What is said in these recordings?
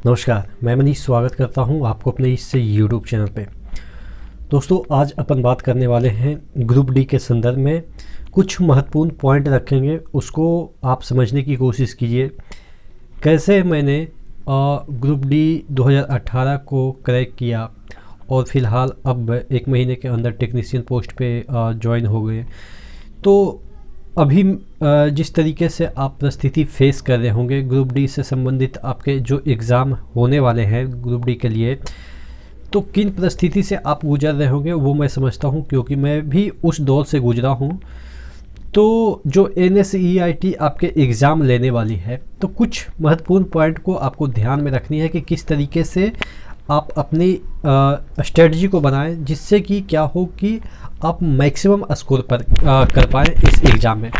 नमस्कार, मैं मनीष स्वागत करता हूं आपको अपने इस यूट्यूब चैनल पे। दोस्तों, आज अपन बात करने वाले हैं ग्रुप डी के संदर्भ में। कुछ महत्वपूर्ण पॉइंट रखेंगे, उसको आप समझने की कोशिश कीजिए। कैसे मैंने ग्रुप डी 2018 को क्रैक किया और फ़िलहाल अब 1 महीने के अंदर टेक्नीशियन पोस्ट पे ज्वाइन हो गए। तो अभी जिस तरीके से आप परिस्थिति फेस कर रहे होंगे ग्रुप डी से संबंधित, आपके जो एग्ज़ाम होने वाले हैं ग्रुप डी के लिए, तो किन परिस्थिति से आप गुजर रहे होंगे वो मैं समझता हूँ, क्योंकि मैं भी उस दौर से गुजरा हूँ। तो जो NSEIT आपके एग्ज़ाम लेने वाली है, तो कुछ महत्वपूर्ण पॉइंट को आपको ध्यान में रखनी है कि किस तरीके से आप अपनी स्ट्रेटजी को बनाएं, जिससे कि क्या हो कि आप मैक्सिमम स्कोर पर कर पाएँ इस एग्ज़ाम में।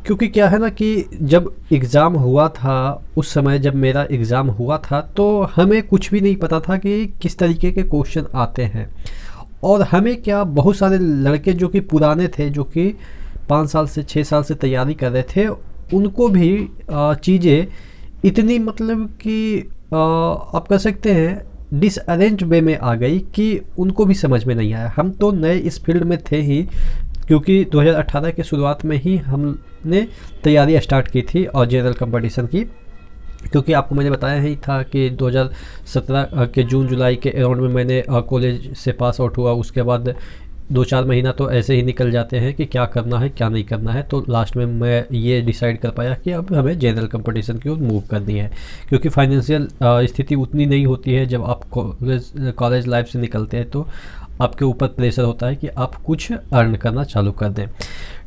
क्योंकि क्या है ना कि जब एग्ज़ाम हुआ था, उस समय जब मेरा एग्ज़ाम हुआ था, तो हमें कुछ भी नहीं पता था कि किस तरीके के क्वेश्चन आते हैं। और हमें क्या, बहुत सारे लड़के जो कि पुराने थे, जो कि 5 साल से 6 साल से तैयारी कर रहे थे, उनको भी चीज़ें इतनी मतलब कि आप कह सकते हैं डिसअरेंज वे में आ गई कि उनको भी समझ में नहीं आया। हम तो नए इस फील्ड में थे ही, क्योंकि 2018 के शुरुआत में ही हमने तैयारी स्टार्ट की थी और जनरल कंपटीशन की। क्योंकि आपको मैंने बताया ही था कि 2017 के जून जुलाई के अराउंड में मैंने कॉलेज से पास आउट हुआ। उसके बाद 2-4 महीना तो ऐसे ही निकल जाते हैं कि क्या करना है क्या नहीं करना है। तो लास्ट में मैं ये डिसाइड कर पाया कि अब हमें जनरल कंपटीशन की ओर मूव करनी है, क्योंकि फाइनेंशियल स्थिति उतनी नहीं होती है। जब आप कॉलेज लाइफ से निकलते हैं तो आपके ऊपर प्रेशर होता है कि आप कुछ अर्न करना चालू कर दें।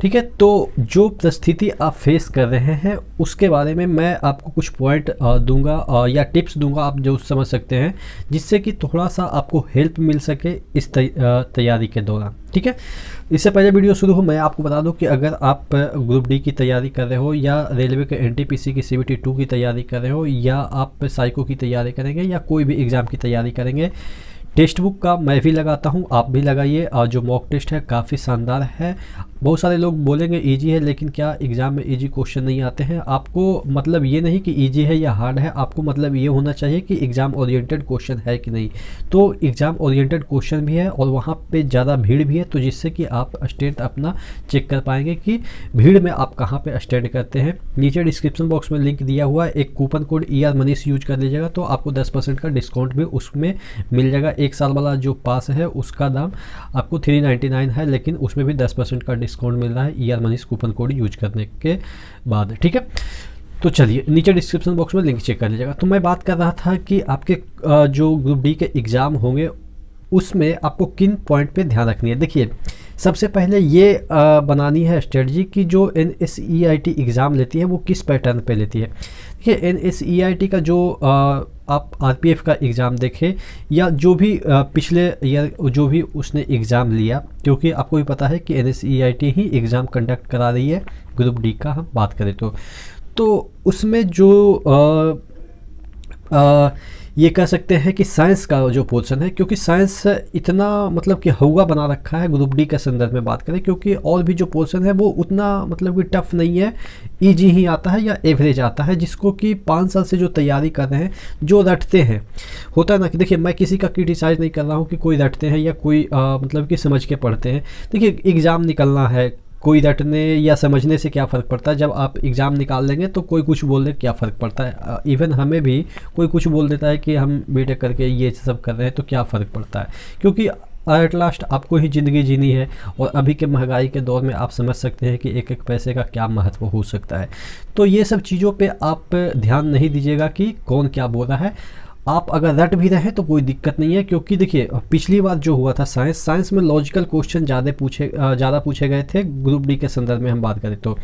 ठीक है, तो जो परिस्थिति आप फेस कर रहे हैं उसके बारे में मैं आपको कुछ पॉइंट दूंगा या टिप्स दूंगा, आप जो समझ सकते हैं, जिससे कि थोड़ा सा आपको हेल्प मिल सके इस तैयारी के दौरान। ठीक है, इससे पहले वीडियो शुरू हो, मैं आपको बता दूं कि अगर आप ग्रुप डी की तैयारी कर रहे हो, या रेलवे के NTPC की CBT 2 की तैयारी कर रहे हो, या आप साइको की तैयारी करेंगे, या कोई भी एग्ज़ाम की तैयारी करेंगे, टेक्स्ट बुक का मैं भी लगाता हूं, आप भी लगाइए। और जो मॉक टेस्ट है काफ़ी शानदार है। बहुत सारे लोग बोलेंगे इजी है, लेकिन क्या एग्ज़ाम में इजी क्वेश्चन नहीं आते हैं? आपको मतलब ये नहीं कि इजी है या हार्ड है, आपको मतलब ये होना चाहिए कि एग्ज़ाम ओरिएंटेड क्वेश्चन है कि नहीं। तो एग्ज़ाम ओरिएंटेड क्वेश्चन भी है और वहाँ पे ज़्यादा भीड़ भी है, तो जिससे कि आप स्टैंड अपना चेक कर पाएंगे कि भीड़ में आप कहाँ पे स्टैंड करते हैं। नीचे डिस्क्रिप्शन बॉक्स में लिंक दिया हुआ है, एक coupon code ER Manish use कर लीजिएगा तो आपको 10% का डिस्काउंट भी उसमें मिल जाएगा। 1 साल वाला जो पास है उसका दाम आपको 399 है, लेकिन उसमें भी 10% का डिस्काउंट मिल रहा है ER Manish coupon code use करने के बाद। ठीक है, तो चलिए नीचे डिस्क्रिप्शन बॉक्स में लिंक चेक कर लीजिएगा। तो मैं बात कर रहा था कि आपके जो ग्रुप डी के एग्ज़ाम होंगे उसमें आपको किन पॉइंट पे ध्यान रखनी है। देखिए, सबसे पहले ये बनानी है स्ट्रेटजी की जो NSEIT एग्ज़ाम लेती है वो किस पैटर्न पे लेती है। देखिए, NSEIT का जो आप RPF का एग्ज़ाम देखें, या जो भी पिछले ईयर जो भी उसने एग्ज़ाम लिया, क्योंकि आपको भी पता है कि NSEIT ही एग्ज़ाम कंडक्ट करा रही है ग्रुप डी का। हम बात करें तो उसमें जो ये कह सकते हैं कि साइंस का जो पोर्शन है, क्योंकि साइंस इतना मतलब कि हवा बना रखा है ग्रुप डी के संदर्भ में बात करें, क्योंकि और भी जो पोर्शन है वो उतना मतलब कि टफ नहीं है, इजी ही आता है या एवरेज आता है, जिसको कि 5 साल से जो तैयारी कर रहे हैं, जो रटते हैं। होता है ना कि देखिए, मैं किसी का क्रिटिसाइज नहीं कर रहा हूँ कि कोई रटते हैं या कोई मतलब कि समझ के पढ़ते हैं। देखिए, एग्ज़ाम निकलना है, कोई रटने या समझने से क्या फ़र्क पड़ता है। जब आप एग्ज़ाम निकाल लेंगे तो कोई कुछ बोल दे, क्या फ़र्क पड़ता है। इवन हमें भी कोई कुछ बोल देता है कि हम बीटेक करके ये सब कर रहे हैं, तो क्या फ़र्क पड़ता है, क्योंकि एट लास्ट आपको ही ज़िंदगी जीनी है। और अभी के महंगाई के दौर में आप समझ सकते हैं कि एक एक पैसे का क्या महत्व हो सकता है। तो ये सब चीज़ों पर आप ध्यान नहीं दीजिएगा कि कौन क्या बोल रहा है। आप अगर रट भी रहे तो कोई दिक्कत नहीं है, क्योंकि देखिए, पिछली बार जो हुआ था साइंस में लॉजिकल क्वेश्चन ज़्यादा पूछे गए थे ग्रुप डी के संदर्भ में हम बात करें तो।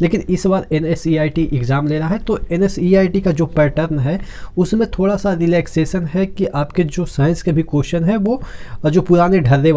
लेकिन इस बार NSEIT एग्ज़ाम ले रहा है, तो NSEIT का जो पैटर्न है उसमें थोड़ा सा रिलैक्सेशन है कि आपके जो साइंस के भी क्वेश्चन है वो जो पुराने ढर्रे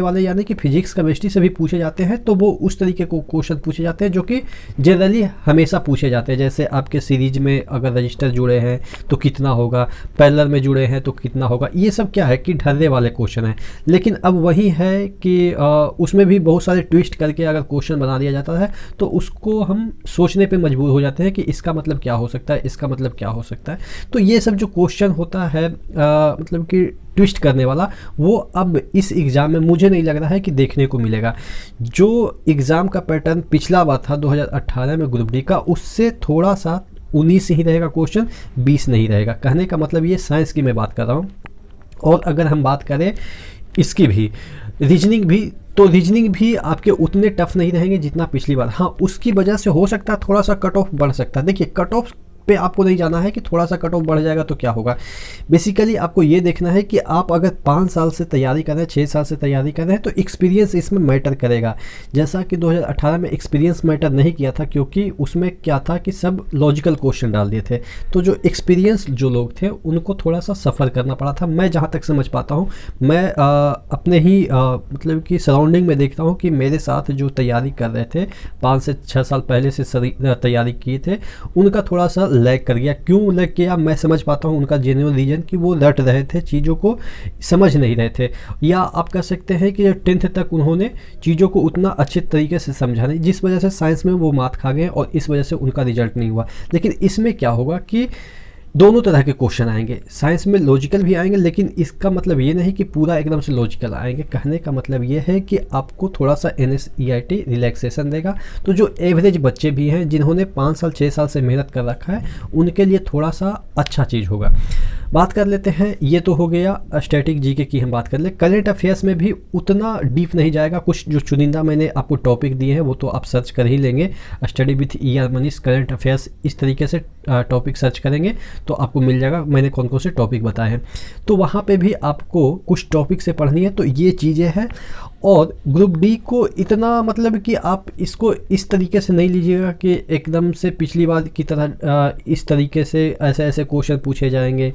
वाले यानी कि फिजिक्स केमिस्ट्री से भी पूछे जाते हैं, तो वो उस तरीके को क्वेश्चन पूछे जाते हैं जो कि जनरली हमेशा पूछे जाते हैं। जैसे आपके सीरीज में अगर रजिस्टर जुड़े हैं तो कितना होगा, होगा, पैरेलल में जुड़े हैं तो कितना होगा, ये सब क्या है कि ढर्रे वाले क्वेश्चन है। लेकिन अब वही है कि उसमें भी बहुत सारे ट्विस्ट करके अगर क्वेश्चन बना दिया जाता है तो उसको हम सोचने पे मजबूर हो जाते हैं कि इसका मतलब क्या हो सकता है, इसका मतलब क्या हो सकता है। तो ये सब जो क्वेश्चन होता है मतलब कि ट्विस्ट करने वाला, वो अब इस एग्ज़ाम में मुझे नहीं लग रहा है कि देखने को मिलेगा। जो एग्ज़ाम का पैटर्न पिछला बार था 2018 में ग्रुप डी का, उससे थोड़ा सा 19 ही रहेगा क्वेश्चन, 20 नहीं रहेगा। कहने का मतलब ये साइंस की मैं बात कर रहा हूँ। और अगर हम बात करें इसकी भी, रीजनिंग भी, तो रीजनिंग भी आपके उतने टफ नहीं रहेंगे जितना पिछली बार। हाँ, उसकी वजह से हो सकता है थोड़ा सा कट ऑफ बढ़ सकता है। देखिए, कट ऑफ पे आपको नहीं जाना है कि थोड़ा सा कट ऑफ बढ़ जाएगा तो क्या होगा। बेसिकली आपको ये देखना है कि आप अगर 5 साल से तैयारी कर रहे हैं, 6 साल से तैयारी कर रहे हैं, तो एक्सपीरियंस इसमें मैटर करेगा। जैसा कि 2018 में एक्सपीरियंस मैटर नहीं किया था, क्योंकि उसमें क्या था कि सब लॉजिकल क्वेश्चन डाल दिए थे। तो जो एक्सपीरियंस जो लोग थे उनको थोड़ा सा सफ़र करना पड़ा था। मैं जहाँ तक समझ पाता हूँ, मैं अपने ही मतलब कि सराउंडिंग में देखता हूँ कि मेरे साथ जो तैयारी कर रहे थे 5 से 6 साल पहले से तैयारी किए थे, उनका थोड़ा सा लैग कर गया। क्यों लैग किया मैं समझ पाता हूँ उनका जेन्युइन रीजन, कि वो रट रहे थे, चीज़ों को समझ नहीं रहे थे, या आप कह सकते हैं कि 10th तक उन्होंने चीज़ों को उतना अच्छे तरीके से समझा नहीं, जिस वजह से साइंस में वो मात खा गए और इस वजह से उनका रिजल्ट नहीं हुआ। लेकिन इसमें क्या होगा कि दोनों तरह के क्वेश्चन आएंगे, साइंस में लॉजिकल भी आएंगे, लेकिन इसका मतलब ये नहीं कि पूरा एकदम से लॉजिकल आएंगे। कहने का मतलब ये है कि आपको थोड़ा सा NSERT रिलैक्सेशन देगा। तो जो एवरेज बच्चे भी हैं, जिन्होंने 5 साल 6 साल से मेहनत कर रखा है, उनके लिए थोड़ा सा अच्छा चीज़ होगा। बात कर लेते हैं, ये तो हो गया स्टैटिक जीके की हम बात कर ले। करेंट अफेयर्स में भी उतना डीप नहीं जाएगा, कुछ जो चुनिंदा मैंने आपको टॉपिक दिए हैं वो तो आप सर्च कर ही लेंगे। Study with ER Manish current affairs, इस तरीके से टॉपिक सर्च करेंगे तो आपको मिल जाएगा मैंने कौन कौन से टॉपिक बताए हैं। तो वहाँ पे भी आपको कुछ टॉपिक से पढ़नी है। तो ये चीज़ें हैं। और ग्रुप डी को इतना मतलब कि आप इसको इस तरीके से नहीं लीजिएगा कि एकदम से पिछली बार की तरह इस तरीके से ऐसे ऐसे क्वेश्चन पूछे जाएंगे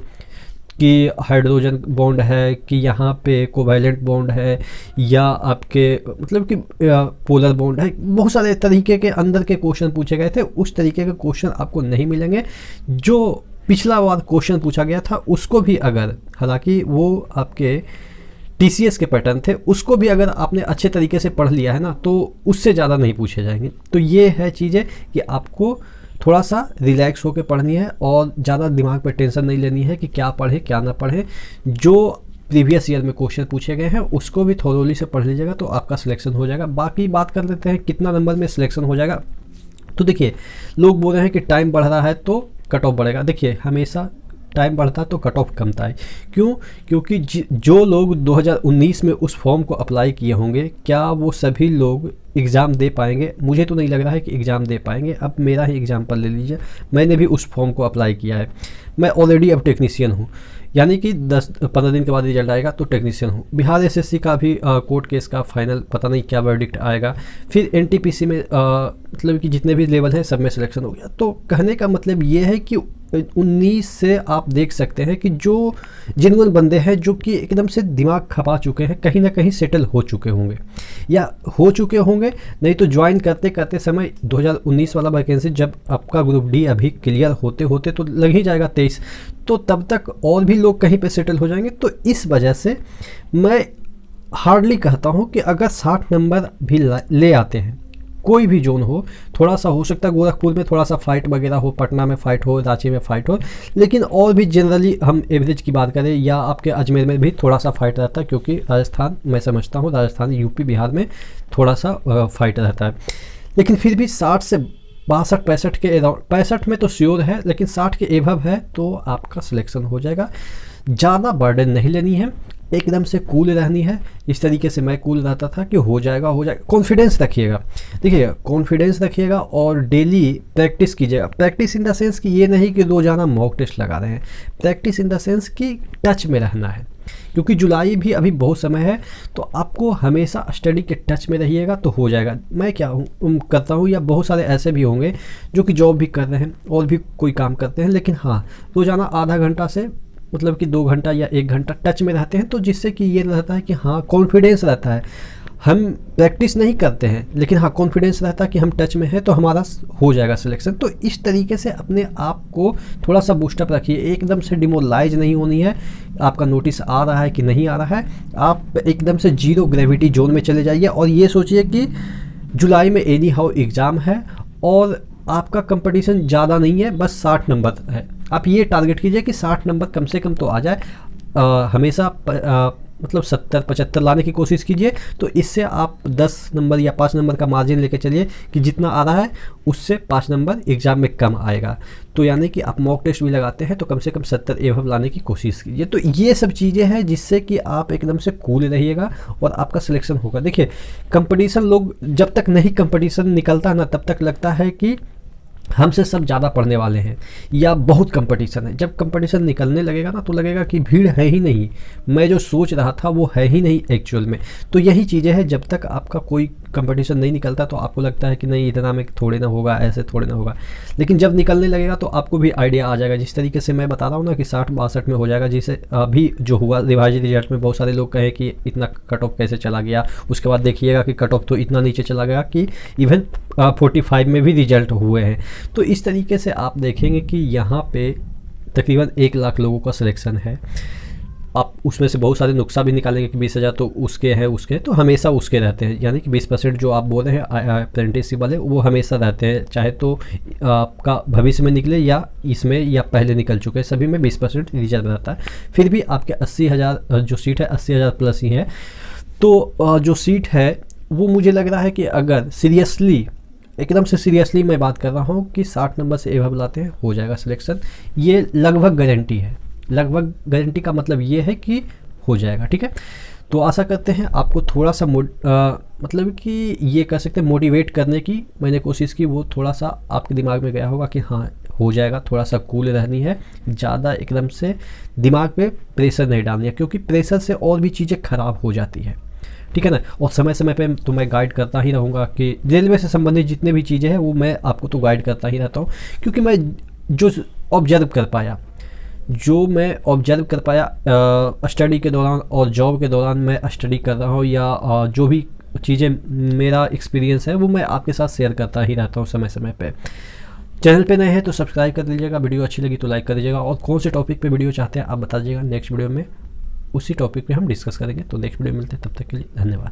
कि हाइड्रोजन बॉन्ड है, कि यहाँ पे कोवैलेंट बॉन्ड है, या आपके मतलब कि पोलर बॉन्ड है। बहुत सारे तरीके के अंदर के क्वेश्चन पूछे गए थे, उस तरीके के क्वेश्चन आपको नहीं मिलेंगे। जो पिछला बार क्वेश्चन पूछा गया था उसको भी अगर, हालांकि वो आपके TCS के पैटर्न थे, उसको भी अगर आपने अच्छे तरीके से पढ़ लिया है ना, तो उससे ज़्यादा नहीं पूछे जाएंगे। तो ये है चीज़ें कि आपको थोड़ा सा रिलैक्स होकर पढ़नी है और ज़्यादा दिमाग पर टेंशन नहीं लेनी है कि क्या पढ़े क्या ना पढ़े। जो प्रीवियस ईयर में क्वेश्चन पूछे गए हैं उसको भी थोरोली से पढ़ लीजिएगा तो आपका सिलेक्शन हो जाएगा। बाकी बात कर लेते हैं कितना नंबर में सिलेक्शन हो जाएगा। तो देखिए, लोग बोल रहे हैं कि टाइम बढ़ रहा है तो कट ऑफ बढ़ेगा। देखिए, हमेशा टाइम बढ़ता है तो कट ऑफ कमता है। क्यों? क्योंकि जो लोग 2019 में उस फॉर्म को अप्लाई किए होंगे, क्या वो सभी लोग एग्ज़ाम दे पाएंगे? मुझे तो नहीं लग रहा है कि एग्ज़ाम दे पाएंगे। अब मेरा ही एग्जांपल ले लीजिए, मैंने भी उस फॉर्म को अप्लाई किया है। मैं ऑलरेडी अब टेक्नीशियन हूँ, यानी कि 10-15 दिन के बाद रिजल्ट आएगा तो टेक्नीशियन हूँ। बिहार SSC का भी कोर्ट केस का फाइनल पता नहीं क्या वर्डिक्ट आएगा। फिर NTPC में मतलब कि जितने भी लेवल हैं सब में सिलेक्शन हो गया। तो कहने का मतलब ये है कि 19 से आप देख सकते हैं कि जो जेन्युइन बंदे हैं, जो कि एकदम से दिमाग खपा चुके हैं, कहीं ना कहीं सेटल हो चुके होंगे या हो चुके होंगे, नहीं तो ज्वाइन करते करते समय 2019 वाला वैकेंसी जब आपका ग्रुप डी अभी क्लियर होते होते तो लग ही जाएगा 23, तो तब तक और भी लोग कहीं पे सेटल हो जाएंगे। तो इस वजह से मैं हार्डली कहता हूँ कि अगर 60 नंबर भी ले आते हैं, कोई भी जोन हो, थोड़ा सा हो सकता है गोरखपुर में थोड़ा सा फाइट वगैरह हो, पटना में फाइट हो, रांची में फाइट हो, लेकिन और भी जनरली हम एवरेज की बात करें या आपके अजमेर में भी थोड़ा सा फाइट रहता है, क्योंकि राजस्थान मैं समझता हूँ, राजस्थान यूपी बिहार में थोड़ा सा फाइट रहता है। लेकिन फिर भी 60 से 62-65 के अराउंड, 65 में तो श्योर है, लेकिन 60 के एभव है तो आपका सिलेक्शन हो जाएगा। ज़्यादा बर्डन नहीं लेनी है, एकदम से कूल रहनी है। इस तरीके से मैं कूल रहता था कि हो जाएगा हो जाएगा। कॉन्फिडेंस रखिएगा, देखिए कॉन्फिडेंस रखिएगा और डेली प्रैक्टिस कीजिएगा। प्रैक्टिस इन द सेंस कि ये नहीं कि रोजाना मॉक टेस्ट लगा रहे हैं, प्रैक्टिस इन द सेंस कि टच में रहना है, क्योंकि जुलाई भी अभी बहुत समय है, तो आपको हमेशा स्टडी के टच में रहिएगा तो हो जाएगा। मैं क्या करता हूँ, या बहुत सारे ऐसे भी होंगे जो कि जॉब भी कर रहे हैं और भी कोई काम करते हैं, लेकिन हाँ रोजाना आधा घंटा से मतलब कि 2 घंटा या 1 घंटा टच में रहते हैं, तो जिससे कि ये रहता है कि हाँ कॉन्फिडेंस रहता है। हम प्रैक्टिस नहीं करते हैं, लेकिन हाँ कॉन्फिडेंस रहता है कि हम टच में है तो हमारा हो जाएगा सिलेक्शन। तो इस तरीके से अपने आप को थोड़ा सा बूस्टअप रखिए, एकदम से डिमोरलाइज नहीं होनी है। आपका नोटिस आ रहा है कि नहीं आ रहा है, आप एकदम से जीरो ग्रेविटी जोन में चले जाइए और ये सोचिए कि जुलाई में एनी हाउ एग्ज़ाम है और आपका कंपटीशन ज़्यादा नहीं है, बस 60 नंबर है। आप ये टारगेट कीजिए कि 60 नंबर कम से कम तो आ जाए। हमेशा मतलब 70-75 लाने की कोशिश कीजिए, तो इससे आप 10 नंबर या 5 नंबर का मार्जिन लेके चलिए कि जितना आ रहा है उससे 5 नंबर एग्ज़ाम में कम आएगा। तो यानी कि आप मॉक टेस्ट भी लगाते हैं तो कम से कम 70 एवब लाने की कोशिश कीजिए। तो ये सब चीज़ें हैं जिससे कि आप एकदम से कूल रहिएगा और आपका सिलेक्शन होगा। देखिए कंपटीशन, लोग जब तक नहीं कंपटीशन निकलता ना तब तक लगता है कि हमसे सब ज़्यादा पढ़ने वाले हैं या बहुत कंपटीशन है। जब कंपटीशन निकलने लगेगा ना तो लगेगा कि भीड़ है ही नहीं, मैं जो सोच रहा था वो है ही नहीं एक्चुअल में। तो यही चीज़ें हैं, जब तक आपका कोई कंपटीशन नहीं निकलता तो आपको लगता है कि नहीं इतना में थोड़े ना होगा, ऐसे थोड़े ना होगा, लेकिन जब निकलने लगेगा तो आपको भी आइडिया आ जाएगा। जिस तरीके से मैं बता रहा हूँ ना कि 60-62 में हो जाएगा, जिसे अभी जो हुआ रिवाइज रिजल्ट में बहुत सारे लोग कहे कि इतना कट ऑफ कैसे चला गया, उसके बाद देखिएगा कि कट ऑफ तो इतना नीचे चला गया कि इवन 45 में भी रिजल्ट हुए हैं। तो इस तरीके से आप देखेंगे कि यहाँ पे तकरीबन 1 लाख लोगों का सिलेक्शन है। आप उसमें से बहुत सारे नुक्सा भी निकालेंगे कि 20,000 तो उसके हैं, उसके तो हमेशा उसके रहते हैं, यानी कि 20% जो आप बोल रहे हैं अप्रेंटिसशिप वाले वो हमेशा रहते हैं, चाहे तो आपका भविष्य में निकले या इसमें या पहले निकल चुके हैं, सभी में 20% रिजर्व रहता है। फिर भी आपके 80,000 जो सीट है 80,000 प्लस ही है। तो जो सीट है वो मुझे लग रहा है कि अगर सीरियसली, एकदम से सीरियसली मैं बात कर रहा हूँ कि 60 नंबर से एवब लाते हैं हो जाएगा सिलेक्शन। ये लगभग गारंटी है, लगभग गारंटी का मतलब ये है कि हो जाएगा। ठीक है, तो आशा करते हैं आपको थोड़ा सा मतलब कि ये कह सकते हैं मोटिवेट करने की मैंने कोशिश की, वो थोड़ा सा आपके दिमाग में गया होगा कि हाँ हो जाएगा। थोड़ा सा कूल रहनी है, ज़्यादा एकदम से दिमाग पे प्रेशर नहीं डालनी है, क्योंकि प्रेशर से और भी चीज़ें ख़राब हो जाती है। ठीक है ना, और समय समय पे तो मैं गाइड करता ही रहूँगा कि रेलवे से संबंधित जितने भी चीज़ें हैं वो मैं आपको तो गाइड करता ही रहता हूँ, क्योंकि मैं जो ऑब्जर्व कर पाया स्टडी के दौरान और जॉब के दौरान मैं स्टडी कर रहा हूँ या जो भी चीज़ें मेरा एक्सपीरियंस है वो मैं आपके साथ शेयर करता ही रहता हूँ समय समय पे। चैनल पे नए हैं तो सब्सक्राइब कर दीजिएगा, वीडियो अच्छी लगी तो लाइक कर दीजिएगा, और कौन से टॉपिक पे वीडियो चाहते हैं आप बता दीजिएगा, नेक्स्ट वीडियो में उसी टॉपिक पे हम डिस्कस करेंगे। तो नेक्स्ट वीडियो मिलते हैं, तब तक के लिए धन्यवाद।